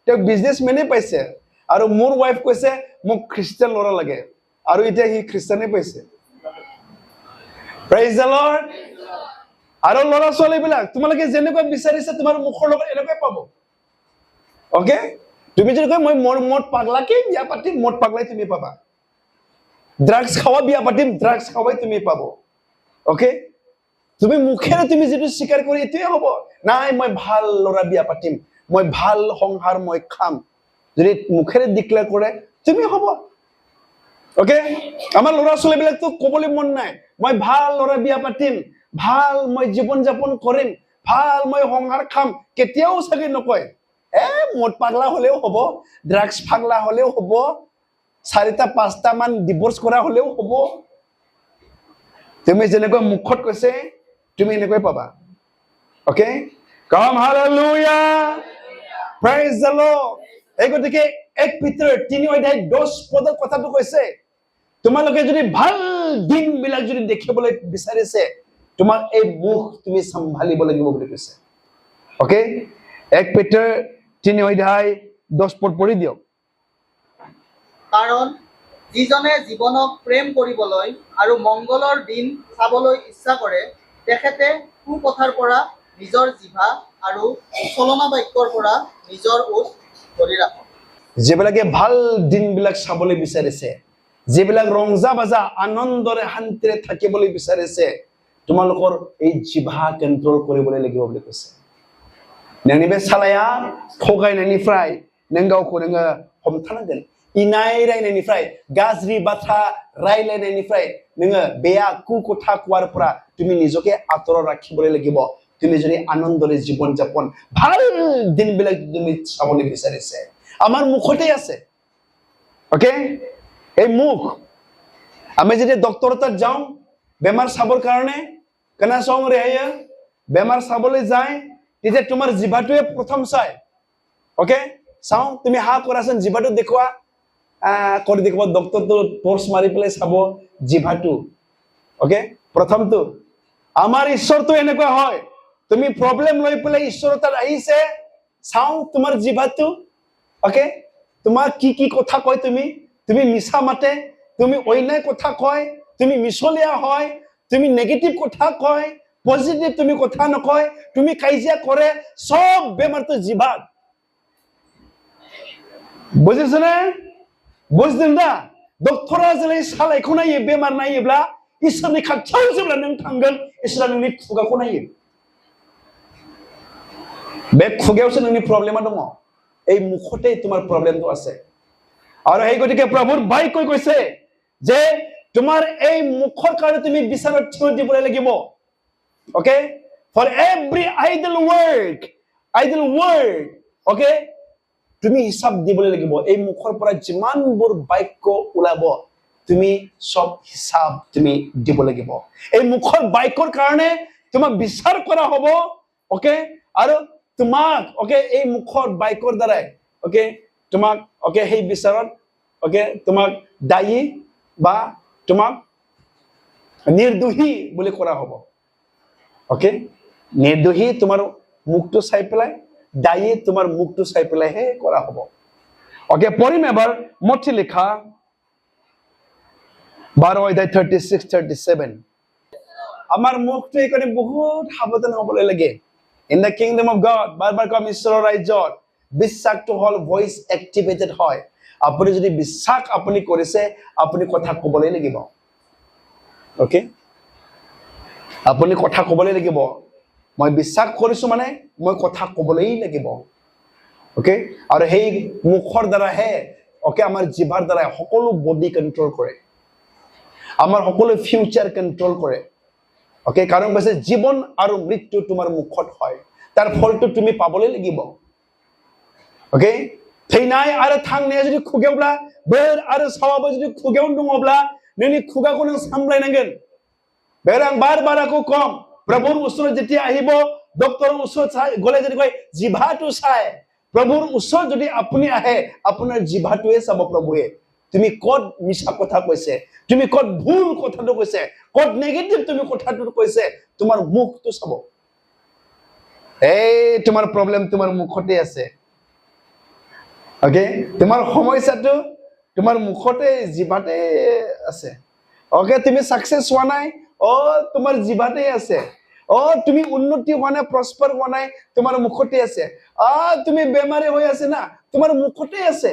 তেওঁ বিজনেছমেনে পাইছে আৰু মোৰ ওয়াইফ কৈছে মোক খ্ৰীষ্টিয়ান ল'ৰা লাগে আৰু এতিয়া হি খ্ৰীষ্টিয়ানে পাইছে প্ৰেইজ দ্য লৰ্ড আৰু ল'ৰা ছোৱালী বিলাক তোমালোকে যেনেকৈ বিচাৰিছে তোমাৰ মুখৰ লগত এনেকৈ পাব ওকে তুমি যদি কয় মই মদ পাগলাকে বিয়া পাতিম মদ পাগলাই তুমি পাবা ড্ৰাগছ খাওয়া বিয়া পাতিম ড্ৰাগছ খাওয়াই তুমি পাব ওকে তুমি মুখেৰে তুমি যেটো স্বীকাৰ কৰি এটোই হ'ব নাই মই ভাল ল'ৰা বিয়া পাতিম মই ভাল সংসাৰ মই খাম যদি মুখেৰে ডিক্লেয়াৰ কৰে তুমি হ'ব ওকে আমাৰ ল'ৰা ছোৱালী বিলাক তো ক'বলৈ মন নাই মই ভাল ল'ৰা বিয়া পাতিম ভাল মই জীৱন যাপন কৰিম ভাল মই সংসাৰ খাম কেতিয়াও চাগে নকয় মদ পাগলা হলেও হ'ব ড্ৰাগছ পাগলা হলেও হ'ব 4টা 5টা মান ডিভোৰ্স কৰা হলেও হ'ব তুমি যেনেকৈ মুখত কৈছে তুমি এনেকৈ পাবা ওকে কাম হালেলুয়া প্ৰেইজ দ্য লৰ্ড এই গতিকে 1 পিটাৰ 3 অধ্যায় 10 পদৰ কথাটো কৈছে তোমালোকে যদি ভাল দিন বিলাক যদি দেখিবলৈ বিচাৰিছে তোমাক এই মুখ তুমি সম্ভালিব লাগিব বুলি কৈছে ওকে 1 পিটাৰ 3 অধ্যায় 10 পদ পঢ়ি দিয়ক কাৰণ যিজনে জীৱনক প্ৰেম কৰিবলৈ আৰু মংগলৰ দিন চাবলৈ ইচ্ছা কৰে তেখেতে কুপথাৰ পৰা নিজৰ জিভা আৰু চলনা বাক্যৰ পৰা নিজৰ ওঠ ধৰি ৰাখক যেবিলাকে ভাল দিন বিলাক চাবলৈ বিচাৰিছে যেবিলাক ৰংজা বাজা আনন্দৰে শান্তিৰে থাকিবলৈ বিচাৰিছে তোমালোকৰ এই জিভা কন্ট্ৰল কৰিবলৈ লাগিব বুলি কৈছে नोंनि बे सालाया थगायनायनिफ्राय नों गावखौ नोङो हमथानांगोन इनाय रायनायनिफ्राय गाज्रि बाथ्रा रायलायनायनिफ्राय नोङो बे आखु কথা কোৱাৰ পৰা তুমি নিজকে আঁতৰত ৰাখিবলৈ লাগিব তুমি যদি আনন্দৰে জীৱন যাপন ভাল দিনবিলাক তুমি চাবলৈ বিচাৰিছে আমাৰ মুখতে আছে ওকে এই মুখ আমি যদি ডক্টৰ তাত যাওঁ বেমাৰ চাবৰ কাৰণে কেনা সং ৰেহে বেমাৰ চাবলৈ যায় তেতিয়া তোমাৰ জিভাটোৱে প্ৰথম চাই ওকে চাও তুমি হা কৰাচোন জিভাটো দেখুৱা কৰি দেখুৱা ডক্টৰটো ফৰ্স মাৰি পেলাই চাব জিভাটো ওকে প্ৰথমটো আমাৰ ঈশ্বৰটো এনেকুৱা হয় তুমি প্ৰবলেম লৈ পেলাই ঈশ্বৰৰ তাত আহিছে চাও তোমাৰ জিভাটো ওকে তোমাৰ কি কথা কয় তুমি মিছা মাতে তুমি অন্যায় কথা কয় তুমি মিছলীয়া হয় তুমি নেগেটিভ কথা কয় পজিটিভ তুমি কথা নকয় তুমি কাইজিয়া কৰে সব বেমাৰটো জিভাত বুজিছনে বুঝছেন না ডক্টরা যেলে সালাইखौ नायो बेमार नायोब्ला इसोरनि खाथियाव जेब्ला नों थांगोन इसोरा नोंनि खुगाखौ नायो बे खुगायावसो नोंनि प्रब्लेमा दङ এই মুখতে তোমাৰ প্ৰবলেমটো আছে আৰু এই গতিকে প্ৰভুৰ বাক্যই কৈছে যে তোমাৰ এই মুখৰ কাৰণে তুমি বিচাৰত থিয় দিবলৈ লাগিব okay for every idle word okay তুমি হিসাব দিবলৈ লাগিব এই মুখৰ পৰা যিমানবোৰ বাক্য ওলাব তুমি সব হিসাব তুমি দিব লাগিব এই মুখৰ বাক্যৰ কাৰণে তোমাক বিচাৰ কৰা হ'ব ওকে আৰু তোমাক ওকে এই মুখৰ বাক্যৰ দ্বাৰা ওকে তোমাক ওকে সেই বিচাৰত ওকে তোমাক দায়ী বা তোমাক নিৰ্দোষী বুলি কৰা হ'ব ওকে নিৰ্দোষী তোমাৰ মুখটো চাই পেলাই দায়ী তোমাৰ মুখটো চাই পেলাই হে কৰা হ'ব ওকে পঢ়িম এবাৰ মঠি লিখা 12 অধ্যায় 36 37 আমাৰ মুখটো এইকাৰণে বহুত সাৱধান হ'বলৈ লাগে in the kingdom of God বাৰবাৰ কম ঈশ্বৰৰ ৰাজ্যত বিশ্বাসটো হল ভয়েস এক্টিভেটেড হয় আপুনি যদি বিশ্বাস আপুনি কৰিছে আপুনি কথা ক'বলৈ লাগিব ওকে আপুনি কথা ক'বলৈ লাগিব মই বিশ্বাস কৰিছো মানে মই কথা ক'বলেই লাগিব ওকে আৰু সেই মুখৰ দ্বাৰাহে ওকে আমাৰ জিভাৰ দ্বাৰা সকলো বডি কন্ট্ৰোল কৰে আমাৰ সকলো ফিউচাৰ কন্ট্ৰোল কৰে ওকে কাৰণ কৈছে জীৱন আৰু মৃত্যু তোমাৰ মুখত হয় তাৰ ফলটো তুমি পাবলৈ লাগিব ওকে थैनाय आरो थांनाया जुदि खुगायावब्ला बोर आरो सावाबो जुदि खुगायावनो दङब्ला नोंनि खुगाखौ नों सामलायनांगोन बेर आं बार-बाराखौ कम प्रभुर उसर जेतिया আহিব डक्टर उसर गले যদি কয় জিভাটো চাই प्रभुर उसर যদি আপুনি আহে আপোনাৰ জিভাটোৱে চাব প্ৰভুৱে তুমি কত মিছা কথা কৈছে তুমি কত ভুল কথাটো কৈছে কত নেগেটিভ তুমি কথাটো কৈছে তোমাৰ মুখটো চাব এই তোমাৰ প্ৰবলেম তোমাৰ মুখতে আছে ওকে তোমাৰ সমস্যাটো তোমাৰ মুখতে জিভাতে আছে ওকে তুমি সাকসেস হোৱা নাই ও তোমাৰ জিভাতে আছে ও তুমি উন্নতি হোৱা নাই প্ৰসপাৰ হোৱা নাই তোমার মুখতে আছে তুমি বেমারে হৈ আছে না তোমার মুখতে আছে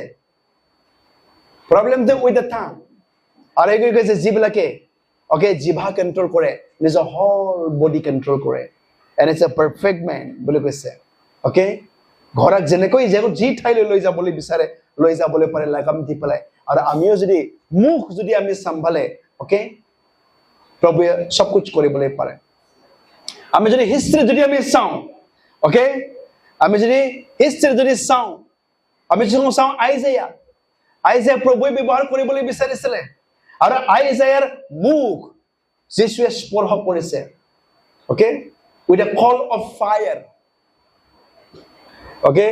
প্রবলেম তে উইথ দ্য টাং আর এই কৈছে জিবিলাকে ওকে জিভা কন্ট্রোল কৰে নিজৰ হোল বডি কন্ট্ৰোল কৰে and it's a perfect man বুলি কৈছে ওকে ঘৰত যেনেকৈ যি ঠাইলৈ লৈ যাবলৈ বিচাৰে লৈ যাবলৈ পাৰে লাগাম দি পেলাই আৰু আমিও যদি মুখ যদি আমি সম্ভালে ওকে প্ৰভুৱে সব কিছু কৰিবলৈ পাৰে আমি যদি হিষ্ট্ৰী যদি আমি চাওঁ ওকে আমি যদি হিষ্ট্ৰী যদি চাওঁ আমি যদি চাওঁ আইজায়া প্ৰভুৱে ব্যৱহাৰ কৰিবলৈ বিচাৰিছিলে আৰু আইজায়াৰ মুখ যিশুৱে স্পৰ্শ কৰিছে okay with a call of fire okay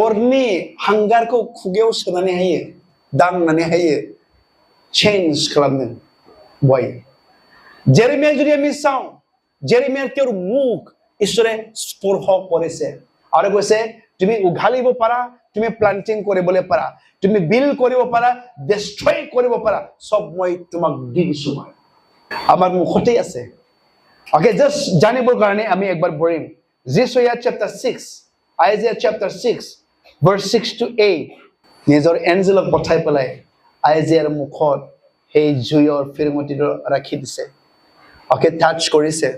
अरनि हांगारखौ खुगायाव सोनानै हायो दांनानै हायो चेन्ज खालामनो बय जेरेमिया जुदि আমি চাওঁ जेरेमियाৰ তেওঁৰ মুখ ঈশ্বৰে স্পৰ্শ কৰিছে আৰু কৈছে তুমি উঘালিব পাৰা তুমি প্লান্টিং কৰিবলৈ পাৰা তুমি বিল কৰিব পাৰা ডিস্ট্ৰয় কৰিব পাৰা সব মই তোমাক দি দিছো আমাৰ মুখতে আছে ওকে জাস্ট জানিবৰ কাৰণে আমি একবাৰ পঢ়িম Isaiah chapter 6 Isaiah chapter 6 verse 6 to 8 নিজৰ এঞ্জেলক পঠাই পেলাই আইজায়াৰ মুখত এই জুইৰ ফিৰমতিটো ৰাখি দিছে ওকে টাচ কৰিছে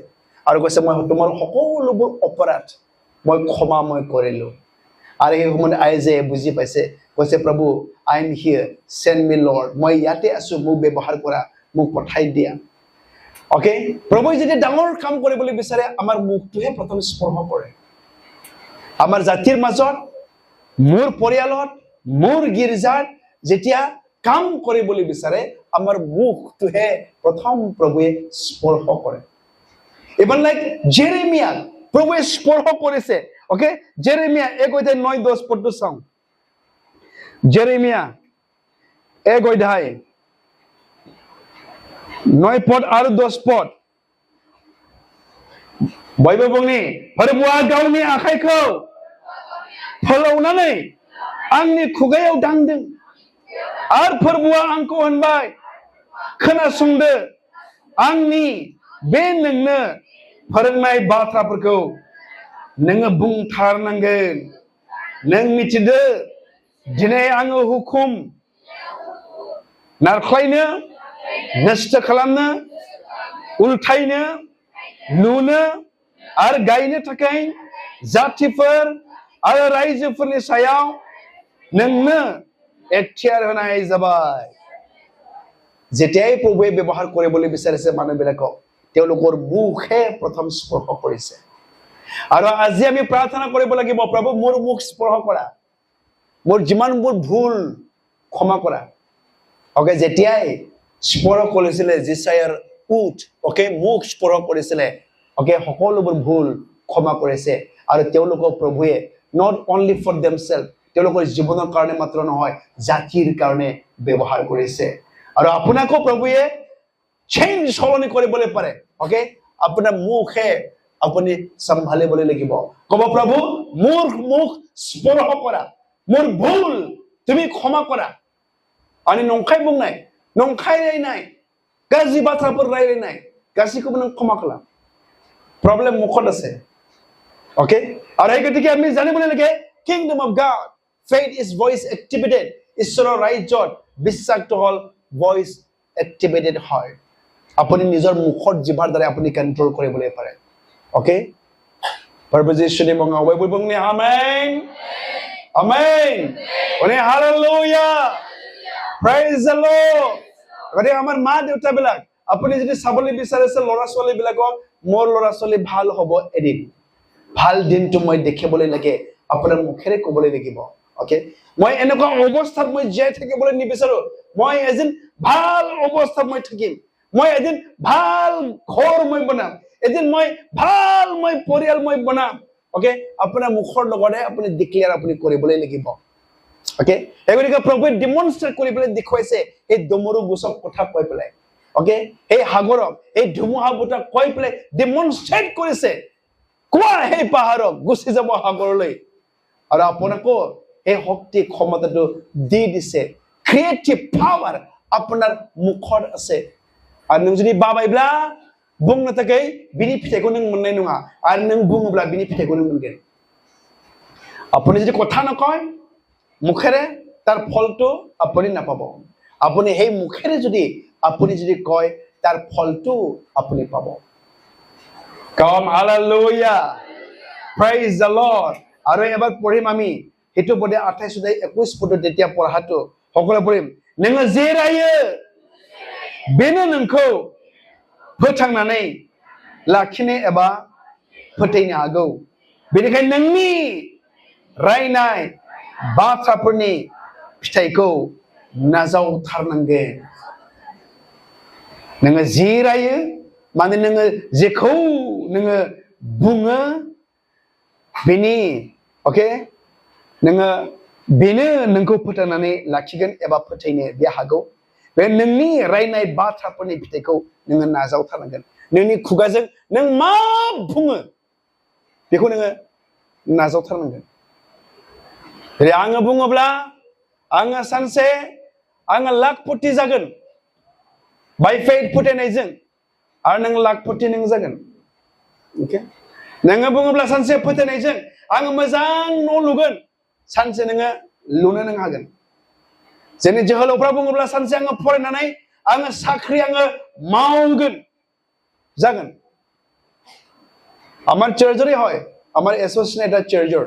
আৰু কৈছে মই তোমাৰ সকলোবোৰ অপৰাধ মই ক্ষমা মই কৰিলো আৰু এই সময়ত আইজায়া বুজি পাইছে কৈছে প্ৰভু I am here send me lord মই ইয়াতে আছো মোক ব্যৱহাৰ কৰা মোক পঠাই দিয়া ওকে প্ৰভু যদি ডাঙৰ কাম কৰিবলৈ বিচাৰে আমাৰ মুখটোহে প্ৰথম স্পৰ্শ কৰে আমাৰ জাতিৰ মাজত মোৰ পৰিয়ালত মোৰ গিৰ্জাত যেতিয়া কাম কৰিবলৈ বিচাৰে আমাৰ মুখটোহে প্ৰথম প্ৰভুৱে স্পৰ্শ কৰে ইভেন লাইক জেৰেমিয়া প্ৰভুৱে স্পৰ্শ কৰিছে ওকে জেৰেমিয়া 1:9-10 পদটো চাওঁ জেৰেমিয়া 1 9 पद आरो 10 पद बयबो बुंनि फोरबुआ गावनि आखाइखौ फोलावनानै आंनि खुगायाव दांदों आरो फोरबुआ आंखौ होनबाय खोनासंदो आंनि बे नोंनो फोरोंनाय बाथ्राफोरखौ नोङो बुंथारनांगोन नों मिथिदो दिनै आङो हुकुम नारख्लायनो नष्ट खालामनो उल्थायनो लुनो आरो गायनो थाखाय जातिफोर आरो रायजोफोरनि सायाव नोंनो एखतियार होनाय जाबाय যেতিয়াই প্ৰভুৱে ব্যৱহাৰ কৰিবলৈ বিচাৰিছে মানুহবিলাকক তেওঁলোকৰ মুখে প্ৰথম স্পৰ্শ কৰিছে আৰু আজি আমি প্ৰাৰ্থনা কৰিব লাগিব প্ৰভু মোৰ মুখ স্পৰ্শ কৰা মোৰ যিমানবোৰ ভুল ক্ষমা কৰা ওকে যেতিয়াই স্পৰ্শ কৰিছিলে জিসায়াৰ উঠ ওকে মুখ স্পৰ্শ কৰিছিলে ওকে সকলোবোৰ ভুল ক্ষমা কৰিছে আৰু তেওঁলোকক প্ৰভুৱে নট অনলি ফৰ देमसेल्फ তেওঁলোকৰ জীৱনৰ কাৰণে মাত্ৰ নহয় জাতিৰ কাৰণে ব্যৱহাৰ কৰিছে আৰু আপোনাকো প্ৰভুৱে চেঞ্জ সলনি কৰিবলৈ পাৰে ওকে আপোনাৰ মুখে আপুনি সম্ভালিবলৈ লাগিব কব প্ৰভু মোৰ মুখ স্পৰ্শ কৰা মোৰ ভুল তুমি ক্ষমা কৰা अनि नंखाय बुंनाय नंखाय रायनाय गाज्रि बाथ्राफोर रायलायनाय गासैखौबो नों क्षमा खालाम प्रब्लेम मुखत আছে ओके আৰু এই গতিকে আমি জানিব লাগে kingdom of god faith is voice activated ঈশ্বৰৰ ৰাজ্যত বিশ্বাসটো হল ভয়েস এক্টিভেটেড হয় আপুনি নিজৰ মুখৰ জিভাৰ দ্বাৰা আপুনি কন্ট্ৰোল কৰিবলৈ পাৰে okay Perposition mo nga way bubong ni amen amen oni hallelujah praise the Lord gode amar ma deuta bilak apuni jodi saboli bisarese lora soli bilakok mor lora soli bhal hobo edin bhal din to moi dekhebole lage apunar mukhere kobole lagibo okay moi enoko obosthat moi jai thakibole nibisaru moi ejin bhal obosthat moi thakim moi ejin bhal ghor moi banam এদিন মই ভাল মই পৰিয়াল মই বনাম okay আপোনাৰ মুখৰ লগতে আপুনি ডিক্লেয়াৰ আপুনি কৰিবলৈ লাগিব ওকে এগুলিকে প্ৰভুৱে ডেমনষ্ট্ৰেট কৰিবলৈ দেখুৱাইছে এই দমৰু গুছক কথা কৈ পেলাই ওকে এই সাগৰক এই ধুমুহা বতাহ কৈ পেলাই ডেমনষ্ট্ৰেট কৰিছে কোৱা এই পাহাৰক গুছি যাব সাগৰলৈ আৰু আপোনাকো এই শক্তি ক্ষমতাটো দি দিছে ক্ৰিয়েটিভ পাৱাৰ আপোনাৰ মুখৰ আছে আৰু নং যদি বাবাইবলা बुंनो थाखाय बिनि फिथाइखौ नों मोननाय नङा आरो नों बुङोब्ला बिनि फिथाइखौ नों मोनगोन আপুনি যদি কথা নকয় মুখেৰে তাৰ ফলটো আপুনি নাপাব আপুনি সেই মুখেৰে যদি আপুনি যদি কয় তাৰ ফলটো আপুনি পাব কাম হালেলুয়া প্ৰেইজ দ্য লৰ্ড আৰু এবাৰ পঢ়িম আমি হেতু পদে 28 অধ্যায় 21 পদ তেতিয়া পঢ়াটো সকলো পঢ়িম नोङो जेरायो बेनो नोंखौ फोथांनानै लाखिनो एबा फोथायनो हागौ बेनिखायनो नोंनि रायनाय बाथ्राफोरनि फिथाइखौ नाजावथारनांगोन नोङो जिरायो माने नोङो जेखौ नोङो बुङो बेनि ओके नोङो बेनो नोंखौ फोथांनानै लाखिगोन एबा फोथायनो बे हागौ बे नोंनि रायनाय बाथ्राफोरनि फिथाइखौ नोङो नाजावथारनांगोन नोंनि खुगाजों नों मा बुङो बेखौ नोङो नाजावथारनांगोन जेरै आङो बुङोब्ला आङो सानसे आङो लाखपति जागोन बाय फेथ फोथायनायजों आरो नों लाखपति नों जागोन ओके नोङो बुङोब्ला सानसे फोथायनायजों आङो मोजां न' लुगोन सानसे नोङो लुनो नों हागोन जोंनि जोहोलावफ्रा बुङोब्ला सानसे आङो फरायनानै आङो साख्रि आङो मावगोन जागोन আমার চার্জারে হয় আমার এসোসিয়েশন এটা চার্জার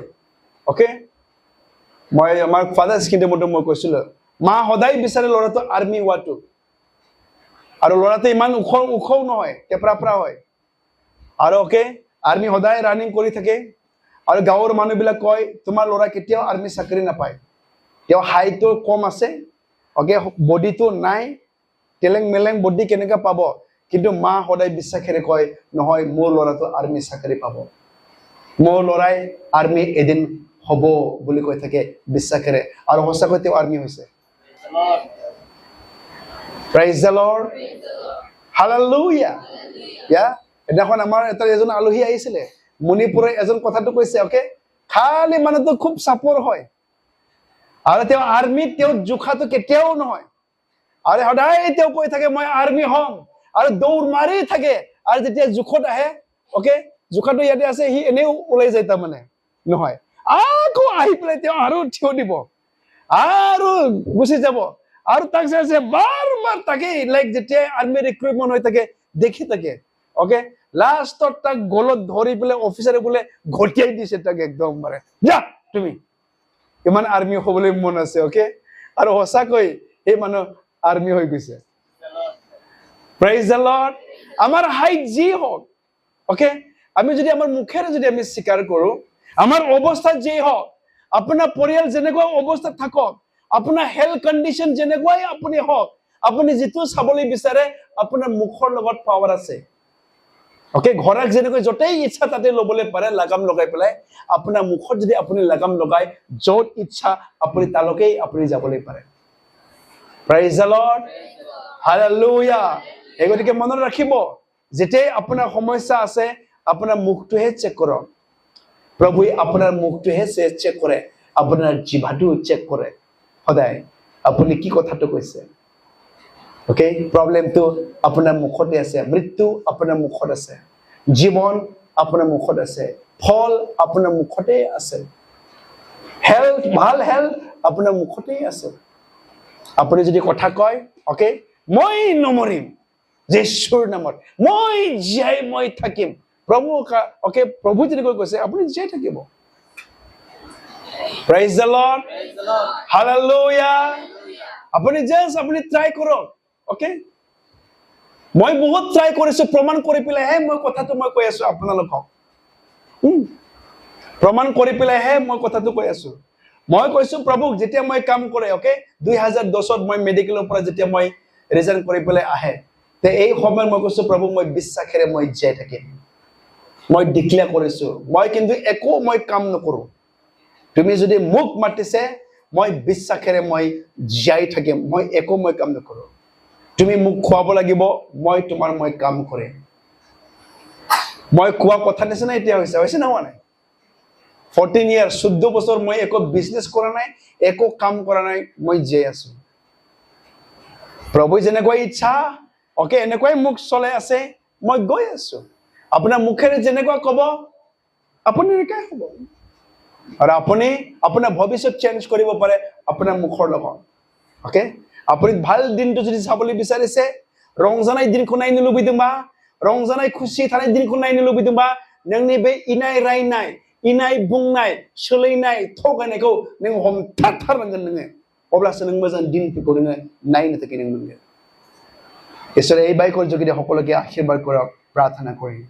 ওকে মই আমার ফাদার স্কিনতে মতে মই কৈছিল মা সদায় বিচাৰে লৰাটো আৰ্মি হোৱাটো আৰু লৰাটো ইমান উখও নহয় টেপৰাপৰা হয় আৰু ওকে আৰ্মি সদায় ৰানিং কৰি থাকে আৰু গাঁৱৰ মানুহবিলাক কয় তোমাৰ লৰা কেতিয়াও আৰ্মি চাকৰি নাপায় তেওঁ হাইটটো কম আছে ওকে বডিটো নাই টেলেং মেলেং বডি কেনেকা পাব কিন্তু মা সদায় বিশ্বাসেৰে কয় নহয় মোৰ লৰাটো আৰ্মি চাকৰি পাব মোৰ লৰাই আৰ্মি এদিন হ'ব বুলি কৈ থাকে বিশ্বাসেৰে আৰু সঁচাকৈ তেওঁ আৰ্মি হৈছে প্ৰেইজ দ্য লৰ্ড হালেলুয়া ইয়া এদিনাখন আমাৰ এটা এজন আলহী আহিছিলে মণিপুৰৰ এজন কথাটো কৈছে ওকে খালি মানুহটো খুব চাপৰ হয় আৰু তেওঁ আৰ্মিত তেওঁ জোখাটো কেতিয়াও নহয় আৰু সদায় তেওঁ কৈ থাকে মই আৰ্মি হ'ম আৰু দৌৰ মাৰি থাকে আৰু যেতিয়া জোখত আহে ওকে জোখাটো ইয়াতে আছে হি এনেও ওলাই যায় তাৰমানে নহয় আকৌ আহি পেলাই তেওঁ আৰু থিয় দিব আৰু গুচি যাব আৰু তাক যে বাৰ তাকে লাইক যেতিয়া আৰ্মি ৰিক্ৰুটমেণ্ট হৈ থাকে দেখি থাকে ওকে লাষ্টত তাক গলত ধৰি পেলাই অফিচাৰে বোলে ঘটিয়াই দিছে তাক একদম মাৰে যা তুমি ইমান আৰ্মি হ'বলৈ মন আছে ওকে আৰু সঁচাকৈ এই মানুহ আৰ্মি হৈ গৈছে প্ৰেইজ দ্য লৰ্ড আমাৰ হাইট যি হওক ওকে আমি যদি আমাৰ মুখেৰে যদি আমি স্বীকাৰ কৰো আমাৰ অৱস্থা যি হওক আপোনাৰ পৰিয়াল যেনেকুৱা অৱস্থাত থাকক আপোনাৰ হেল্থ কণ্ডিশ্যন যেনেকুৱাই আপুনি হওক আপুনি যিটো চাবলৈ বিচাৰে আপোনাৰ মুখৰ লগত পাৱাৰ আছে ওকে ঘৰত যেনেকৈ যতেই ইচ্ছা তাতে ল'বলৈ পাৰে লাগাম লগাই পেলাই আপোনাৰ মুখত যদি আপুনি লাগাম লগাই য'ত ইচ্ছা আপুনি তালৈকেই আপুনি যাবলৈ পাৰে প্ৰেইজ দ্য লৰ্ড হালেলুয়া এই গতিকে মনত ৰাখিব যেতিয়াই আপোনাৰ সমস্যা আছে আপোনাৰ মুখটোহে চেক কৰক প্ৰভুৱে আপোনাৰ মুখটোহে চেক কৰে আপোনাৰ জিভাটো চেক কৰে সদায় আপুনি কি কথাটো কৈছে ওকে প্ৰবলেমটো আপোনাৰ মুখতে আছে মৃত্যু আপোনাৰ মুখত আছে জীৱন আপোনাৰ মুখত আছে ফল আপোনাৰ মুখতে আছে হেল্থ ভাল হেল্থ আপোনাৰ মুখতে আছে আপুনি যদি কথা কয় ওকে মই নমৰিম যীশুৰ নামত মই জীয়াই মই থাকিম প্ৰভু ওকে প্ৰভু যেনেকৈ কৈছে আপুনি জীয়াই থাকিব praise the lord Praise the Lord. hallelujah আপুনি জাস্ট আপুনি ট্রাই কৰক ওকে মই বহুত ট্ৰাই কৰিছো প্ৰমাণ কৰি পেলাই হে মই কথাটো মই কৈ আছো আপোনালোকক প্ৰমাণ কৰি পেলাই হে মই কথাটো কৈ আছো মই কৈছো প্ৰভুক যেতিয়া মই কাম কৰে ওকে 2010 মই মেডিকেলৰ পৰা যেতিয়া মই ৰিজাইন কৰি পেলাই আহে তে এই সময়ত মই কৈছো প্ৰভু মই বিশ্বাসেৰে মই জীয়াই থাকিম মই ডিক্লেয়াৰ কৰিছো মই কিন্তু একো মই কাম নকৰো তুমি যদি মোক মাতিছে মই বিশ্বাসেৰে মই জীয়াই থাকিম মই একো মই কাম নকৰো তুমি মোক খুৱাব লাগিব মই তোমাৰ মই কাম কৰিম মই কোৱা কথা নিচিনা এতিয়া হৈছে না হোৱা নাই 14 years 14 বছৰ মই একো বিজনেস কৰা নাই একো কাম কৰা নাই মই জীয়াই আছো প্ৰভু যেনেকৈ ইচ্ছা ওকে এনেকৈ মুখ চলে আছে মই গৈ আছো আপোনাৰ মুখেৰে যেনেকৈ কব আপুনি এনেকৈ হ'ব আৰু আপুনি আপোনাৰ ভৱিষ্যত চেঞ্জ কৰিব পাৰে আপোনাৰ মুখৰ লগত ওকে আপুনি ভাল দিনটো যদি চাবলৈ বিচাৰিছে ৰংজানাই দিনखौ নাইনো লুবিদোंबा रंजानाय खुसि थानाय दिनखौ नायनो लुबैदोंबा नोंनि बे इनाय रायनाय इनाय बुंनाय सोलैनाय थगायनायखौ नों हमथाथारनांगोन नोङो अब्लासो नों मोजां दिनफोरखौ नोङो नायनो थाखाय नों मोनगोन इसोरे এই বাইকৰ যোগেদি সকলোকে আশীৰ্বাদ কৰক প্ৰাৰ্থনা কৰিম